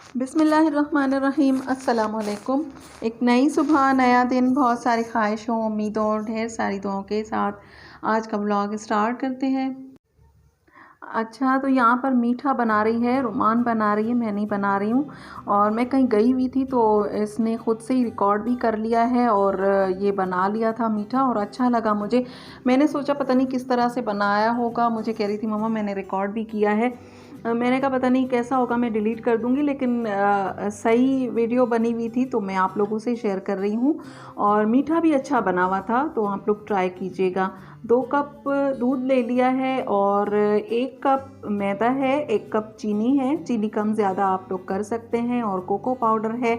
बिस्मिल्लाहिर्रहमानिर्रहीम। अस्सलामुअलैकुम। एक नई सुबह, नया दिन, बहुत सारी ख्वाहिशों, उम्मीदों और ढेर सारी दुआओं के साथ आज का व्लॉग स्टार्ट करते हैं। अच्छा, तो यहाँ पर मीठा बना रही है, रुमान बना रही है, मैं नहीं बना रही हूँ। और मैं कहीं गई हुई थी तो इसने ख़ुद से ही रिकॉर्ड भी कर लिया है और ये बना लिया था मीठा और अच्छा लगा मुझे। मैंने सोचा पता नहीं किस तरह से बनाया होगा, मुझे कह रही थी मम्मा मैंने रिकॉर्ड भी किया है। मैंने कहा पता नहीं कैसा होगा, मैं डिलीट कर दूँगी, लेकिन सही वीडियो बनी हुई थी तो मैं आप लोगों से शेयर कर रही हूँ। और मीठा भी अच्छा बना हुआ था, तो आप लोग ट्राई कीजिएगा। 2 कप दूध ले लिया है और 1 कप मैदा है, 1 कप चीनी है, चीनी कम ज़्यादा आप लोग कर सकते हैं, और कोको पाउडर है,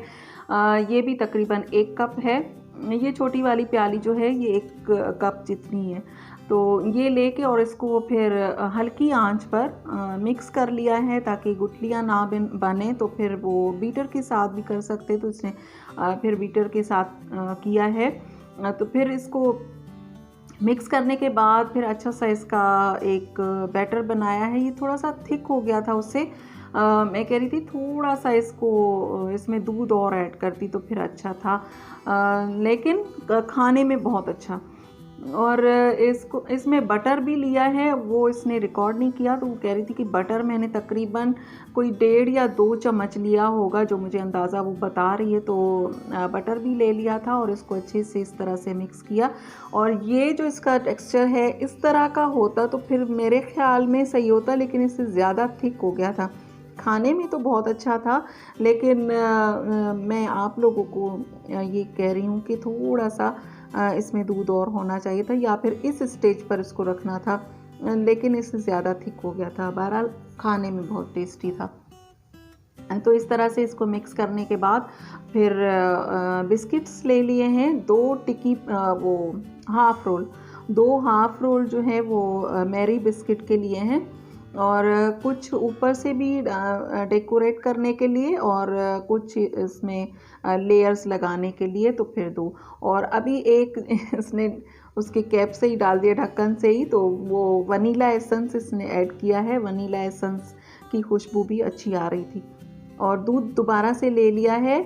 ये भी तकरीबन 1 कप है। ये छोटी वाली प्याली जो है ये 1 कप जितनी है। तो ये लेके और इसको फिर हल्की आंच पर मिक्स कर लिया है ताकि गुठलियाँ ना बने। तो फिर वो बीटर के साथ भी कर सकते, तो इसने फिर बीटर के साथ किया है। तो फिर इसको मिक्स करने के बाद फिर अच्छा सा इसका एक बैटर बनाया है। ये थोड़ा सा थिक हो गया था उससे। मैं कह रही थी थोड़ा सा इसमें दूध और ऐड करती तो फिर अच्छा था, लेकिन खाने में बहुत अच्छा। और इसमें बटर भी लिया है, वो इसने रिकॉर्ड नहीं किया, तो वो कह रही थी कि बटर मैंने तकरीबन कोई 1.5 या 2 चम्मच लिया होगा, जो मुझे अंदाज़ा वो बता रही है। तो बटर भी ले लिया था और इसको अच्छे से इस तरह से मिक्स किया। और ये जो इसका टेक्सचर है इस तरह का होता तो फिर मेरे ख़्याल में सही होता, लेकिन इससे ज़्यादा थिक हो गया था। खाने में तो बहुत अच्छा था, लेकिन मैं आप लोगों को ये कह रही हूँ कि थोड़ा सा इसमें दूध और होना चाहिए था, या फिर इस स्टेज पर इसको रखना था, लेकिन इससे ज़्यादा थिक हो गया था। बहरहाल खाने में बहुत टेस्टी था। तो इस तरह से इसको मिक्स करने के बाद फिर बिस्किट्स ले लिए हैं, 2 टिक्की, वो हाफ़ रोल, 2 हाफ़ रोल जो है वो मैरी बिस्किट के लिए हैं, और कुछ ऊपर से भी डेकोरेट करने के लिए, और कुछ इसमें लेयर्स लगाने के लिए, तो फिर 2। और अभी एक इसने उसके कैप से ही डाल दिया, ढक्कन से ही, तो वो वनीला एसेंस इसने ऐड किया है। वनीला एसेंस की खुशबू भी अच्छी आ रही थी। और दूध दोबारा से ले लिया है।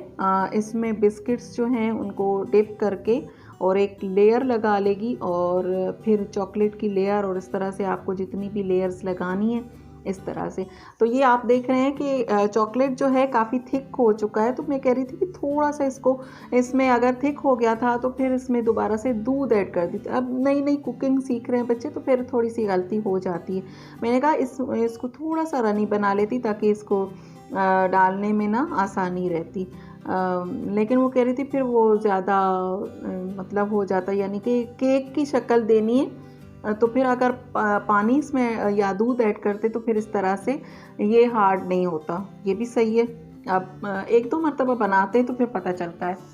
इसमें बिस्किट्स जो हैं उनको डिप करके और एक लेयर लगा लेगी, और फिर चॉकलेट की लेयर, और इस तरह से आपको जितनी भी लेयर्स लगानी है इस तरह से। तो ये आप देख रहे हैं कि चॉकलेट जो है काफ़ी थिक हो चुका है, तो मैं कह रही थी कि थोड़ा सा इसमें अगर थिक हो गया था तो फिर इसमें दोबारा से दूध ऐड कर दी। अब नई नई कुकिंग सीख रहे हैं बच्चे, तो फिर थोड़ी सी गलती हो जाती है। मैंने कहा इसको थोड़ा सा रनी बना लेती ताकि इसको डालने में ना आसानी रहती, लेकिन वो कह रही थी फिर वो ज़्यादा मतलब हो जाता, यानी कि केक की शक्ल देनी है, तो फिर अगर पानी इसमें या दूध ऐड करते तो फिर इस तरह से ये हार्ड नहीं होता। ये भी सही है। अब 1-2 मरतबा बनाते हैं तो फिर पता चलता है।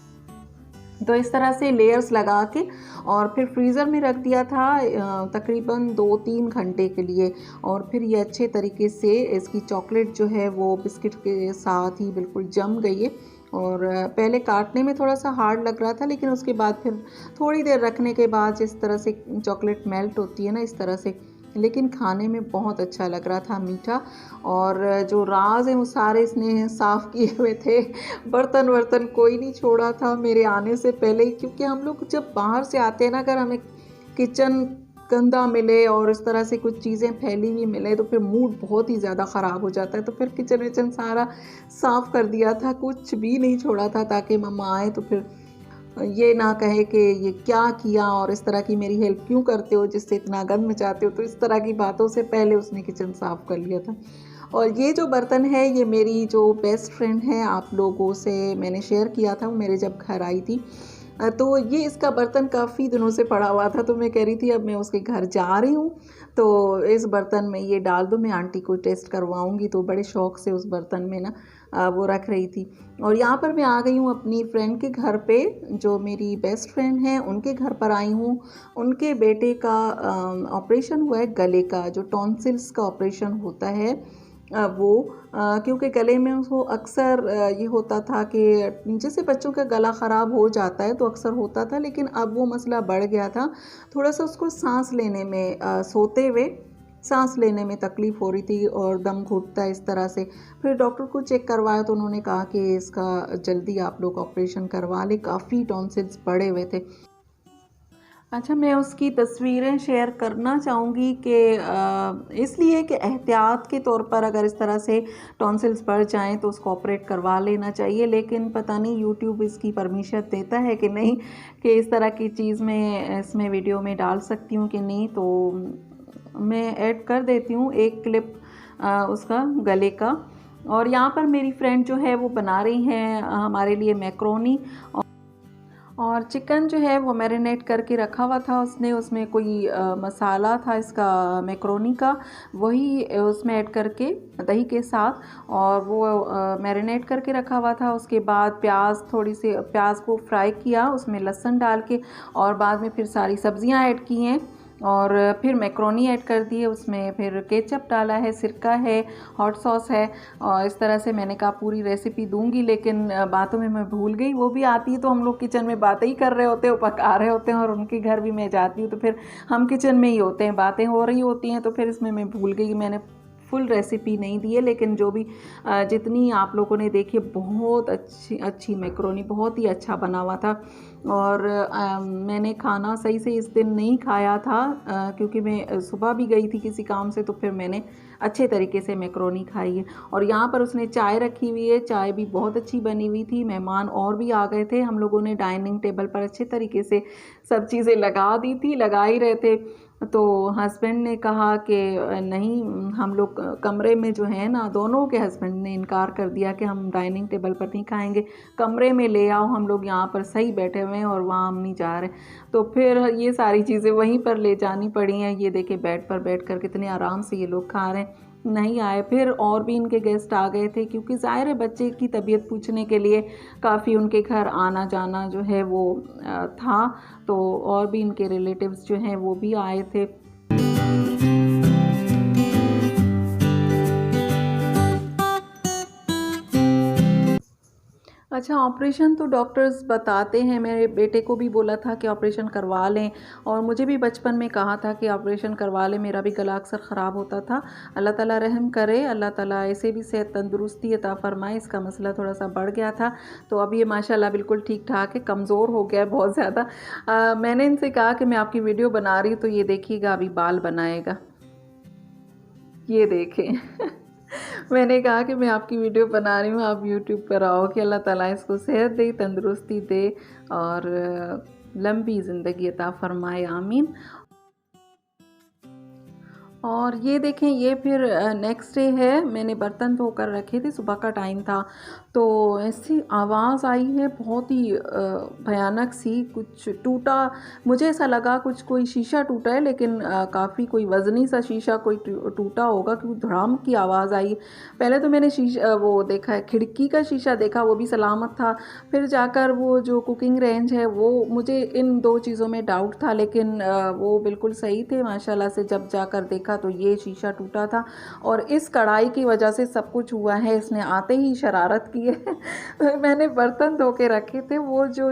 तो इस तरह से लेयर्स लगा के और फिर फ्रीज़र में रख दिया था तकरीबन 2-3 घंटे के लिए। और फिर ये अच्छे तरीके से इसकी चॉकलेट जो है वो बिस्किट के साथ ही बिल्कुल जम गई है। और पहले काटने में थोड़ा सा हार्ड लग रहा था, लेकिन उसके बाद फिर थोड़ी देर रखने के बाद जिस तरह से चॉकलेट मेल्ट होती है ना, इस तरह से, लेकिन खाने में बहुत अच्छा लग रहा था मीठा। और जो राज है वो सारे इसने साफ़ किए हुए थे, बर्तन वर्तन कोई नहीं छोड़ा था मेरे आने से पहले ही, क्योंकि हम लोग जब बाहर से आते हैं ना, अगर हमें किचन गंदा मिले और इस तरह से कुछ चीज़ें फैली हुई मिले तो फिर मूड बहुत ही ज़्यादा ख़राब हो जाता है। तो फिर किचन विचन सारा साफ़ कर दिया था, कुछ भी नहीं छोड़ा था, ताकि मम्मा आए तो फिर ये ना कहे कि ये क्या किया और इस तरह की मेरी हेल्प क्यों करते हो जिससे इतना गंद मचाते हो। तो इस तरह की बातों से पहले उसने किचन साफ़ कर लिया था। और ये जो बर्तन है ये मेरी जो बेस्ट फ्रेंड है, आप लोगों से मैंने शेयर किया था, वो मेरे जब घर आई थी, तो ये इसका बर्तन काफ़ी दिनों से पड़ा हुआ था। तो मैं कह रही थी अब मैं उसके घर जा रही हूँ तो इस बर्तन में ये डाल दो, मैं आंटी को टेस्ट करवाऊँगी। तो बड़े शौक़ से उस बर्तन में ना वो रख रही थी। और यहाँ पर मैं आ गई हूँ अपनी फ्रेंड के घर पे, जो मेरी बेस्ट फ्रेंड है उनके घर पर आई हूँ। उनके बेटे का ऑपरेशन हुआ है गले का, जो टॉन्सिल्स का ऑपरेशन होता है क्योंकि गले में उसको अक्सर ये होता था कि जैसे बच्चों का गला ख़राब हो जाता है तो अक्सर होता था, लेकिन अब वो मसला बढ़ गया था। थोड़ा सा उसको सांस लेने में सोते हुए सांस लेने में तकलीफ़ हो रही थी और दम घुटता है इस तरह से। फिर डॉक्टर को चेक करवाया तो उन्होंने कहा कि इसका जल्दी आप लोग ऑपरेशन करवा लें, काफ़ी टॉन्सिल्स बढ़े हुए थे। अच्छा, मैं उसकी तस्वीरें शेयर करना चाहूँगी कि इसलिए कि एहतियात के तौर पर अगर इस तरह से टॉन्सिल्स बढ़ जाएँ तो उसको ऑपरेट करवा लेना चाहिए, लेकिन पता नहीं यूट्यूब इसकी परमिशन देता है कि नहीं कि इस तरह की चीज़ मैं इसमें वीडियो में डाल सकती हूँ कि नहीं। तो मैं ऐड कर देती हूँ एक क्लिप उसका गले का। और यहाँ पर मेरी फ्रेंड जो है वो बना रही हैं हमारे लिए मैक्रोनी, और चिकन जो है वो मैरिनेट करके रखा हुआ था उसने, उसमें कोई मसाला था इसका मैक्रोनी का, वही उसमें ऐड करके दही के साथ, और वो मैरिनेट करके रखा हुआ था। उसके बाद प्याज, थोड़ी सी प्याज को फ्राई किया, उसमें लहसुन डाल के, और बाद में फिर सारी सब्जियां ऐड की हैं, और फिर मैक्रोनी ऐड कर दिए उसमें, फिर केचप डाला है, सिरका है, हॉट सॉस है। और इस तरह से मैंने कहा पूरी रेसिपी दूंगी, लेकिन बातों में मैं भूल गई। वो भी आती है तो हम लोग किचन में बातें ही कर रहे होते हैं, वो पका रहे होते हैं, और उनके घर भी मैं जाती हूँ तो फिर हम किचन में ही होते हैं, बातें हो रही होती हैं, तो फिर इसमें मैं भूल गई, मैंने फुल रेसिपी नहीं दी है। लेकिन जो भी जितनी आप लोगों ने देखी, बहुत अच्छी मैक्रोनी, बहुत ही अच्छा बना हुआ था। और मैंने खाना सही से इस दिन नहीं खाया था क्योंकि मैं सुबह भी गई थी किसी काम से, तो फिर मैंने अच्छे तरीके से मैक्रोनी खाई है। और यहाँ पर उसने चाय रखी हुई है, चाय भी बहुत अच्छी बनी हुई थी। मेहमान और भी आ गए थे, हम लोगों ने डाइनिंग टेबल पर अच्छे तरीके से सब चीज़ें लगा दी थी, लगा ही रहे थे। तो हस्बैंड ने कहा कि नहीं, हम लोग कमरे में जो है ना, दोनों के हस्बैंड ने इनकार कर दिया कि हम डाइनिंग टेबल पर नहीं खाएंगे, कमरे में ले आओ, हम लोग यहाँ पर सही बैठे हुए हैं और वहाँ हम नहीं जा रहे। तो फिर ये सारी चीज़ें वहीं पर ले जानी पड़ी हैं। ये देखिए बेड पर बैठ कर कितने आराम से ये लोग खा रहे हैं। नहीं आए, फिर और भी इनके गेस्ट आ गए थे, क्योंकि ज़ाहिर है बच्चे की तबीयत पूछने के लिए काफ़ी उनके घर आना जाना जो है वो था। तो और भी इनके रिलेटिव्स जो हैं वो भी आए थे। अच्छा, ऑपरेशन तो डॉक्टर्स बताते हैं, मेरे बेटे को भी बोला था कि ऑपरेशन करवा लें, और मुझे भी बचपन में कहा था कि ऑपरेशन करवा लें, मेरा भी गला अक्सर ख़राब होता था। अल्लाह ताला रहम करे, अल्लाह ताला ऐसे भी सेहत तंदुरुस्ती अता फ़रमाए। इसका मसला थोड़ा सा बढ़ गया था, तो अब ये माशाल्लाह बिल्कुल ठीक ठाक है, कमज़ोर हो गया है बहुत ज़्यादा। मैंने इनसे कहा कि मैं आपकी वीडियो बना रही हूँ तो ये देखिएगा अभी बाल बनाएगा, ये देखें। मैंने कहा कि मैं आपकी वीडियो बना रही हूँ, आप यूट्यूब पर आओ, कि अल्लाह ताला इसको सेहत दे, तंदुरुस्ती दे, और लंबी ज़िंदगी अता फ़रमाए, आमीन। और ये देखें, ये फिर नेक्स्ट डे है, मैंने बर्तन धोकर रखे थे, सुबह का टाइम था, तो ऐसी आवाज़ आई है बहुत ही भयानक सी, कुछ टूटा, मुझे ऐसा लगा कुछ कोई शीशा टूटा है, लेकिन काफ़ी कोई वज़नी सा शीशा कोई टूटा होगा, क्योंकि धड़ाम की आवाज़ आई। पहले तो मैंने शीशा वो देखा है, खिड़की का शीशा देखा, वो भी सलामत था। फिर जाकर वो जो कुकिंग रेंज है, वो, मुझे इन दो चीज़ों में डाउट था, लेकिन वो बिल्कुल सही थे माशाल्लाह से। जब जाकर देखा तो ये शीशा टूटा था, और इस कढ़ाई की वजह से सब कुछ हुआ है। इसने आते ही शरारत की है। मैंने बर्तन धो के रखे थे, वो जो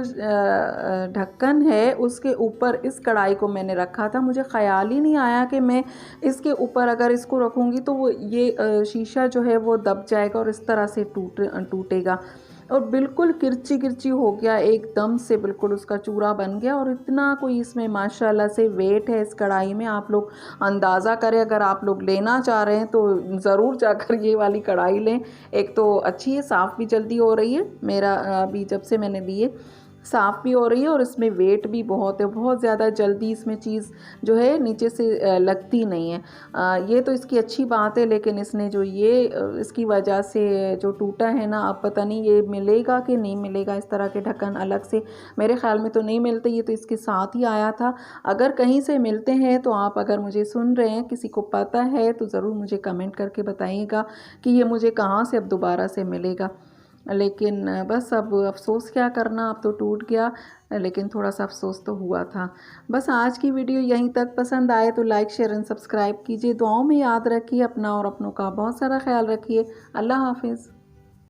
ढक्कन है उसके ऊपर इस कढ़ाई को मैंने रखा था, मुझे ख्याल ही नहीं आया कि मैं इसके ऊपर अगर इसको रखूँगी तो वो ये शीशा जो है वो दब जाएगा और इस तरह से टूटेगा, और बिल्कुल किरची किरची हो गया एकदम से, बिल्कुल उसका चूरा बन गया। और इतना कोई इसमें माशाल्लाह से वेट है इस कढ़ाई में, आप लोग अंदाज़ा करें। अगर आप लोग लेना चाह रहे हैं तो ज़रूर जाकर ये वाली कढ़ाई लें। एक तो अच्छी है, साफ़ भी जल्दी हो रही है, मेरा अभी जब से मैंने लिए साफ़ भी हो रही है, और इसमें वेट भी बहुत है, बहुत ज़्यादा जल्दी इसमें चीज़ जो है नीचे से लगती नहीं है। ये तो इसकी अच्छी बात है, लेकिन इसने जो ये इसकी वजह से जो टूटा है ना, अब पता नहीं ये मिलेगा कि नहीं मिलेगा इस तरह के ढक्कन अलग से, मेरे ख़्याल में तो नहीं मिलते, ये तो इसके साथ ही आया था। अगर कहीं से मिलते हैं तो आप, अगर मुझे सुन रहे हैं, किसी को पता है तो ज़रूर मुझे कमेंट करके बताइएगा कि ये मुझे कहाँ से अब दोबारा से मिलेगा। लेकिन बस अब अफ़सोस क्या करना, अब तो टूट गया, लेकिन थोड़ा सा अफ़सोस तो हुआ था। बस आज की वीडियो यहीं तक, पसंद आए तो लाइक, शेयर एंड सब्सक्राइब कीजिए। दुआओं में याद रखिए अपना और अपनों का बहुत सारा ख्याल रखिए। अल्लाह हाफ़िज़।